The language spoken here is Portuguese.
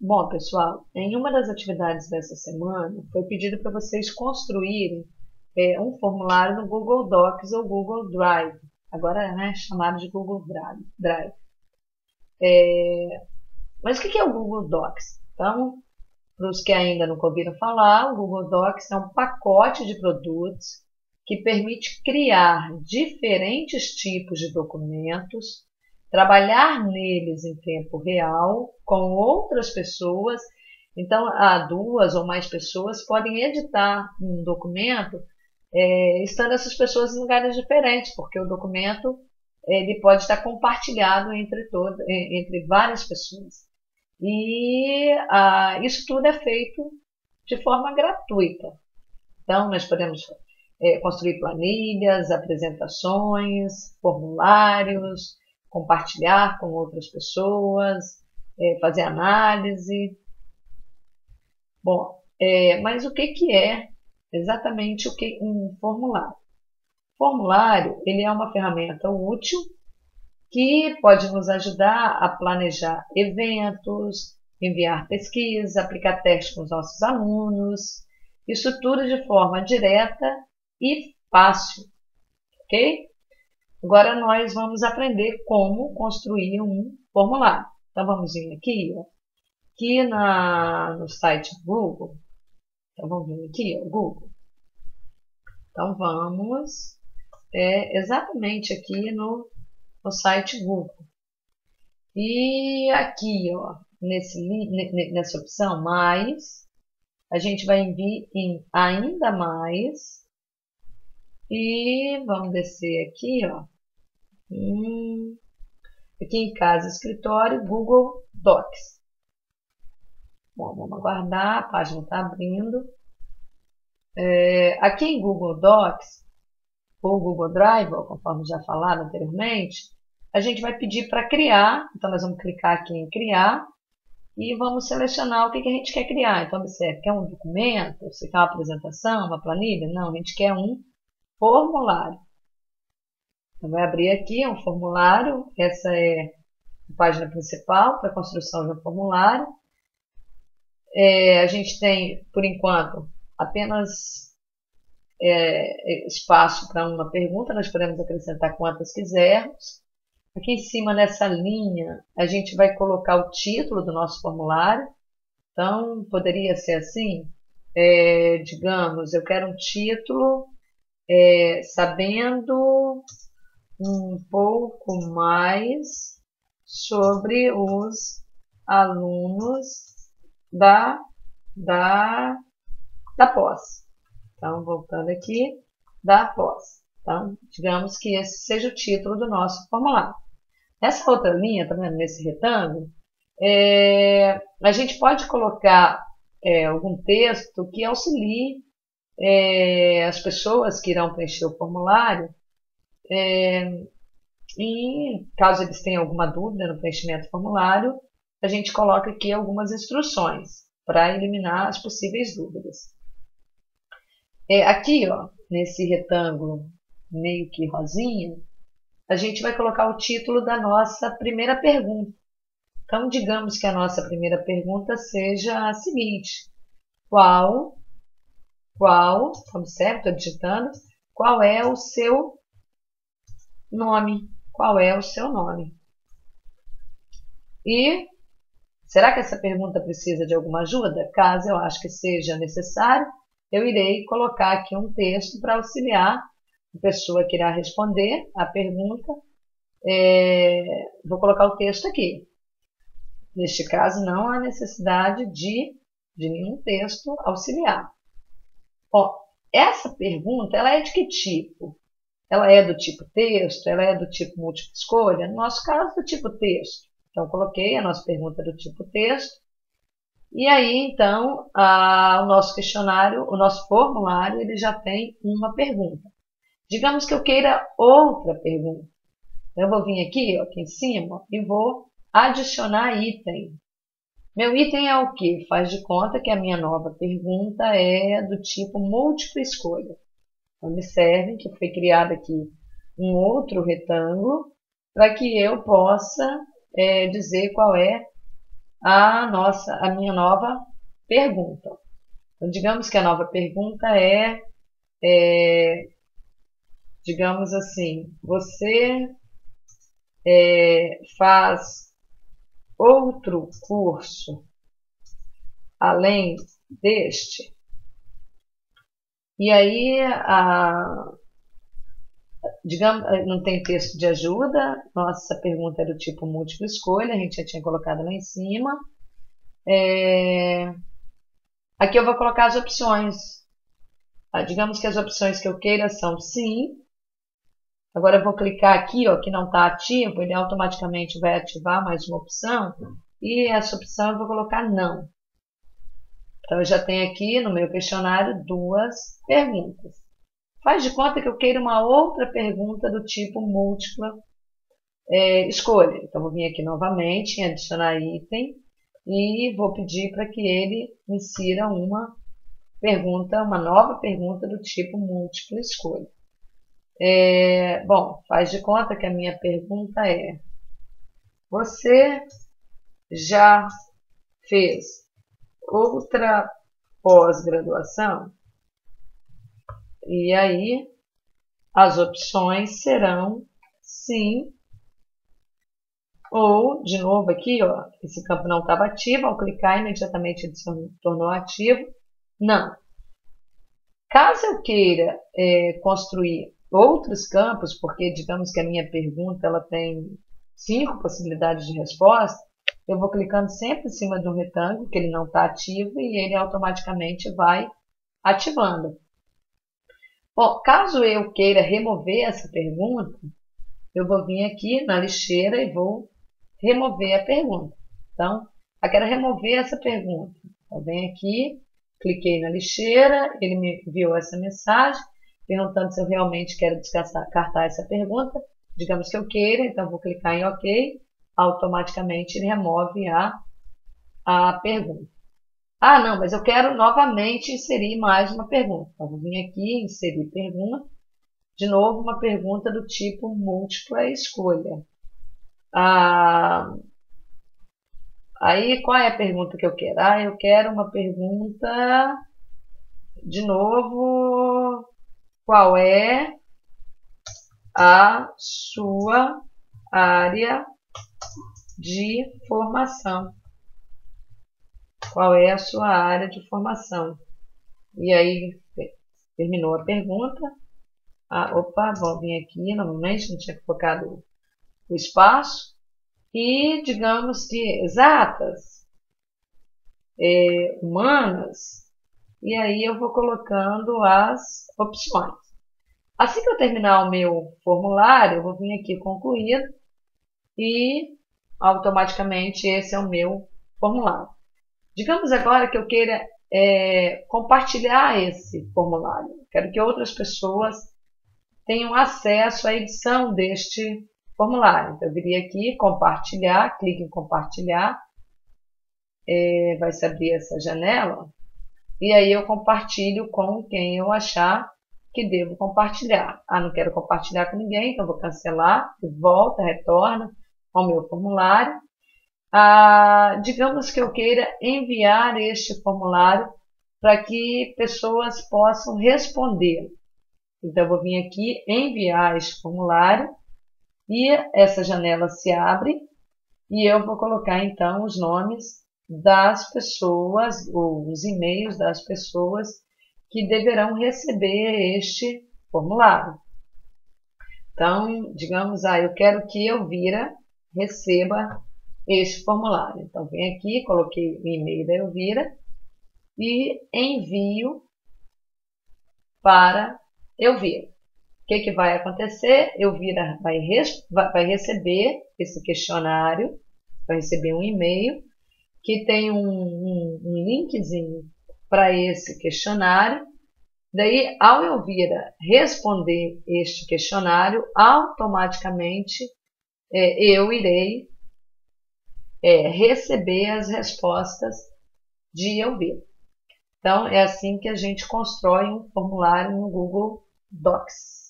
Bom, pessoal, em uma das atividades dessa semana, foi pedido para vocês construírem um formulário no Google Docs ou Google Drive, agora né, chamado de Google Drive. Mas o que é o Google Docs? Então, para os que ainda nunca ouviram falar, o Google Docs é um pacote de produtos que permite criar diferentes tipos de documentos, trabalhar neles em tempo real com outras pessoas. Então, há duas ou mais pessoas podem editar um documento, estando essas pessoas em lugares diferentes, porque o documento ele pode estar compartilhado entre várias pessoas. E isso tudo é feito de forma gratuita. Então, nós podemos construir planilhas, apresentações, formulários, compartilhar com outras pessoas, fazer análise. Bom, mas o que é exatamente um formulário? Formulário, ele é uma ferramenta útil que pode nos ajudar a planejar eventos, enviar pesquisa, aplicar testes com os nossos alunos, isso tudo de forma direta e fácil, ok? Agora nós vamos aprender como construir um formulário. Então vamos vir aqui, ó, no site Google. Então vamos vir aqui, ó, Google. Então vamos exatamente aqui no site Google. E aqui, ó, nessa opção mais, a gente vai vir em ainda mais e vamos descer aqui, ó, aqui em casa, escritório, Google Docs. Bom, vamos aguardar, a página está abrindo. Aqui em Google Docs, ou Google Drive, ou conforme já falado anteriormente, a gente vai pedir para criar. Então, nós vamos clicar aqui em criar e vamos selecionar o que a gente quer criar. Então, observe, quer um documento? Você quer uma apresentação, uma planilha? Não, a gente quer um formulário. Então, vai abrir aqui um formulário. Essa é a página principal para a construção de um formulário. A gente tem, por enquanto, apenas espaço para uma pergunta. Nós podemos acrescentar quantas quisermos. Aqui em cima, nessa linha, a gente vai colocar o título do nosso formulário. Então, poderia ser assim, digamos, eu quero um título sabendo um pouco mais sobre os alunos da pós. Então, voltando aqui, da pós. Então, digamos que esse seja o título do nosso formulário. Nessa outra linha, tá vendo, nesse retângulo, a gente pode colocar algum texto que auxilie as pessoas que irão preencher o formulário, e caso eles tenham alguma dúvida no preenchimento do formulário, a gente coloca aqui algumas instruções para eliminar as possíveis dúvidas. Aqui, ó, nesse retângulo meio que rosinha, a gente vai colocar o título da nossa primeira pergunta. Então, digamos que a nossa primeira pergunta seja a seguinte: observe, estou digitando, qual é o seu nome? Qual é o seu nome? E será que essa pergunta precisa de alguma ajuda? Caso eu acho que seja necessário, eu irei colocar aqui um texto para auxiliar a pessoa que irá responder a pergunta. Vou colocar o texto aqui. Neste caso, não há necessidade de nenhum texto auxiliar. Bom, essa pergunta, ela é de que tipo? Ela é do tipo texto? Ela é do tipo múltipla escolha? No nosso caso, do tipo texto. Então, coloquei a nossa pergunta do tipo texto. E aí, então, o nosso questionário, o nosso formulário, ele já tem uma pergunta. Digamos que eu queira outra pergunta. Eu vou vir aqui, ó, aqui em cima, e vou adicionar item. Meu item é o quê? Faz de conta que a minha nova pergunta é do tipo múltipla escolha. Observem que foi criado aqui um outro retângulo para que eu possa dizer qual é a minha nova pergunta. Então, digamos que a nova pergunta digamos assim, você faz outro curso além deste? E aí, digamos, não tem texto de ajuda, nossa pergunta é do tipo múltipla escolha, a gente já tinha colocado lá em cima. Aqui eu vou colocar as opções. Digamos que as opções que eu queira são sim. Agora eu vou clicar aqui, ó, que não está ativo, ele automaticamente vai ativar mais uma opção. E essa opção eu vou colocar não. Então eu já tenho aqui no meu questionário duas perguntas. Faz de conta que eu queiro uma outra pergunta do tipo múltipla escolha. Então vou vir aqui novamente em adicionar item e vou pedir para que ele insira uma nova pergunta do tipo múltipla escolha. Bom, faz de conta que a minha pergunta é: você já fez outra pós-graduação? E aí as opções serão sim ou, de novo aqui, ó, esse campo não estava ativo, ao clicar imediatamente ele se tornou ativo, não. Caso eu queira construir outros campos, porque digamos que a minha pergunta ela tem 5 possibilidades de resposta, eu vou clicando sempre em cima de um retângulo, que ele não está ativo, e ele automaticamente vai ativando. Bom, caso eu queira remover essa pergunta, eu vou vir aqui na lixeira e vou remover a pergunta. Então, eu quero remover essa pergunta. Então, venho aqui, cliquei na lixeira, ele me enviou essa mensagem, perguntando se eu realmente quero descartar essa pergunta. Digamos que eu queira, então vou clicar em OK, automaticamente ele remove a pergunta. Ah, não, mas eu quero novamente inserir mais uma pergunta. Então, vou vir aqui, inserir pergunta. De novo, uma pergunta do tipo múltipla escolha. Aí, qual é a pergunta que eu quero? Eu quero uma pergunta, de novo, qual é a sua área de formação? Qual é a sua área de formação? E aí, terminou a pergunta. Opa, vamos vir aqui novamente, não tinha colocado o espaço. E digamos que exatas, humanas, e aí eu vou colocando as opções. Assim que eu terminar o meu formulário, eu vou vir aqui concluir e automaticamente esse é o meu formulário. Digamos agora que eu queira compartilhar esse formulário. Quero que outras pessoas tenham acesso à edição deste formulário. Então, eu viria aqui, compartilhar, clique em compartilhar, vai se abrir essa janela, e aí eu compartilho com quem eu achar que devo compartilhar. Não quero compartilhar com ninguém, então vou cancelar, volta, retorna ao meu formulário. Digamos que eu queira enviar este formulário para que pessoas possam responder. Então, eu vou vir aqui, enviar este formulário, e essa janela se abre, e eu vou colocar, então, os nomes das pessoas, ou os e-mails das pessoas que deverão receber este formulário. Então, digamos, eu quero que Elvira receba este formulário. Então, venho aqui, coloquei o e-mail da Elvira e envio para Elvira. O que vai acontecer? Elvira vai receber esse questionário, vai receber um e-mail que tem um linkzinho para esse questionário. Daí, ao Elvira responder este questionário, automaticamente eu irei receber as respostas de Elvira. Então, é assim que a gente constrói um formulário no Google Docs.